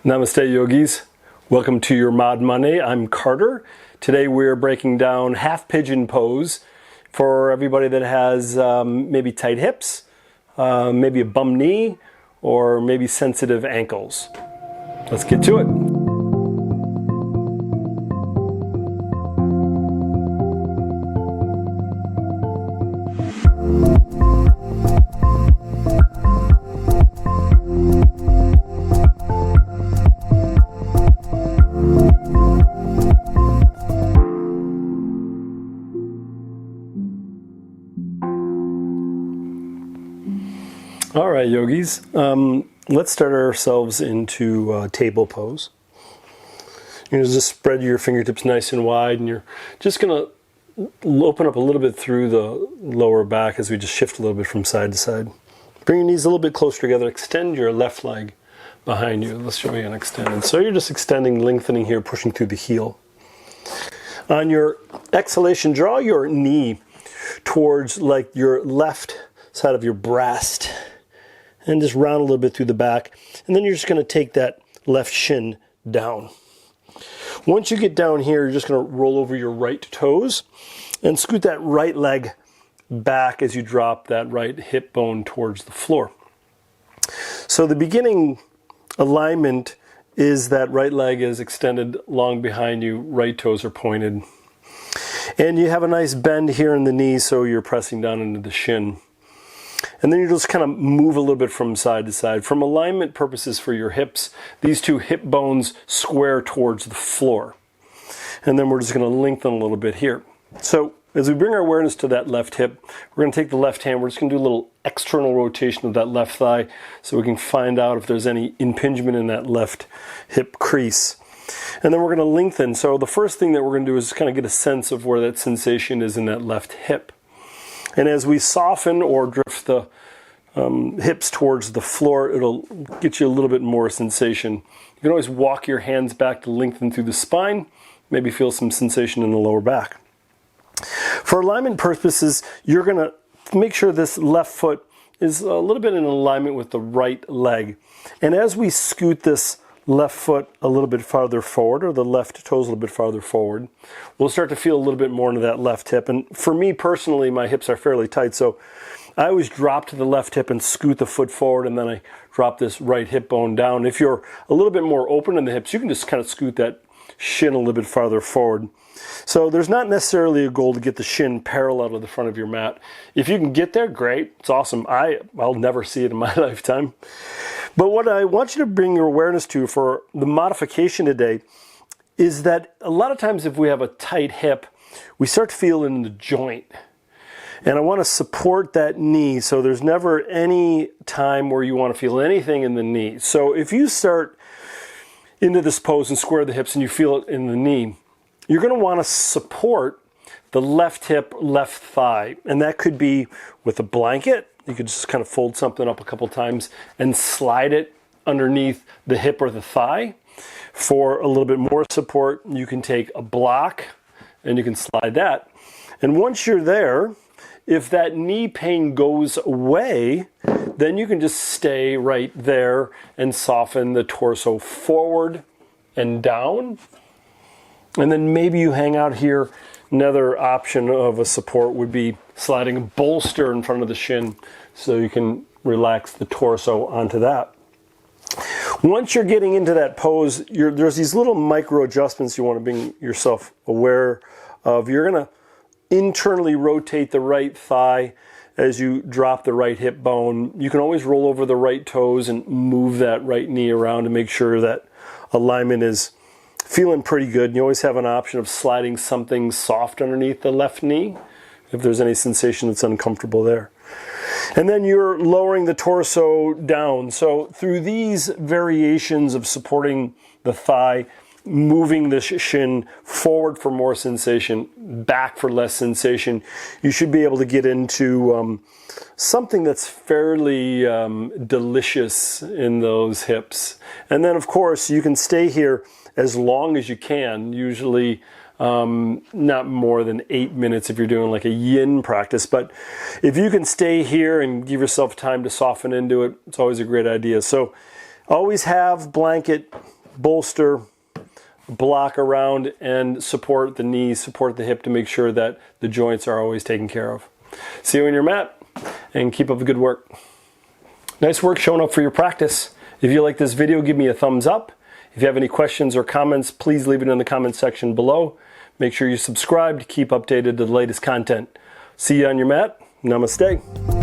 Namaste yogis. Welcome to your Mod Monday. I'm Carter. Today we're breaking down half pigeon pose for everybody that has maybe tight hips, maybe a bum knee, or maybe sensitive ankles. Let's get to it. All right, yogis, let's start ourselves into table pose. You're going to just spread your fingertips nice and wide, and you're just going to open up a little bit through the lower back as we just shift a little bit from side to side. Bring your knees a little bit closer together. Extend your left leg behind you. Let's show you an extend. So you're just extending, lengthening here, pushing through the heel. On your exhalation, draw your knee towards like your left side of your breast. And just round a little bit through the back. And then you're just going to take that left shin down. Once you get down here, you're just going to roll over your right toes and scoot that right leg back as you drop that right hip bone towards the floor. So the beginning alignment is that right leg is extended long behind you, right toes are pointed. And you have a nice bend here in the knee, so you're pressing down into the shin. And then you just kind of move a little bit from side to side. From alignment purposes for your hips, these two hip bones square towards the floor. And then we're just going to lengthen a little bit here. So as we bring our awareness to that left hip, we're going to take the left hand, we're just going to do a little external rotation of that left thigh so we can find out if there's any impingement in that left hip crease. And then we're going to lengthen. So the first thing that we're going to do is kind of get a sense of where that sensation is in that left hip. And as we soften or drift the hips towards the floor, it'll get you a little bit more sensation. You can always walk your hands back to lengthen through the spine, maybe feel some sensation in the lower back. For alignment purposes, you're going to make sure this left foot is a little bit in alignment with the right leg. And as we scoot this left foot a little bit farther forward, or the left toes a little bit farther forward, we'll start to feel a little bit more into that left hip. And for me personally, my hips are fairly tight, so I always drop to the left hip and scoot the foot forward, and then I drop this right hip bone down. If you're a little bit more open in the hips, you can just kind of scoot that shin a little bit farther forward. So there's not necessarily a goal to get the shin parallel to the front of your mat. If you can get there, great. It's awesome. I'll never see it in my lifetime. But what I want you to bring your awareness to for the modification today is that a lot of times if we have a tight hip, we start to feel in the joint. And I want to support that knee, so there's never any time where you want to feel anything in the knee. So if you start into this pose and square the hips and you feel it in the knee, you're going to want to support the left hip, left thigh. And that could be with a blanket. You could just kind of fold something up a couple times and slide it underneath the hip or the thigh. For a little bit more support, you can take a block and you can slide that. And once you're there, if that knee pain goes away, then you can just stay right there and soften the torso forward and down. And then maybe you hang out here. Another option of a support would be sliding a bolster in front of the shin so you can relax the torso onto that. Once you're getting into that pose, there's these little micro adjustments you want to bring yourself aware of. You're going to internally rotate the right thigh as you drop the right hip bone. You can always roll over the right toes and move that right knee around to make sure that alignment is feeling pretty good. You always have an option of sliding something soft underneath the left knee if there's any sensation that's uncomfortable there. And then you're lowering the torso down. So through these variations of supporting the thigh, moving the shin forward for more sensation, back for less sensation, you should be able to get into something that's fairly delicious in those hips. And then of course you can stay here as long as you can, usually not more than 8 minutes if you're doing like a yin practice. But if you can stay here and give yourself time to soften into it, it's always a great idea. So Always have blanket, bolster, block around and support the knees, support the hip to make sure that the joints are always taken care of. See you on your mat and keep up the good work. Nice work showing up for your practice. If you like this video, give me a thumbs up. If you have any questions or comments, please leave it in the comment section below. Make sure you subscribe to keep updated to the latest content. See you on your mat. Namaste.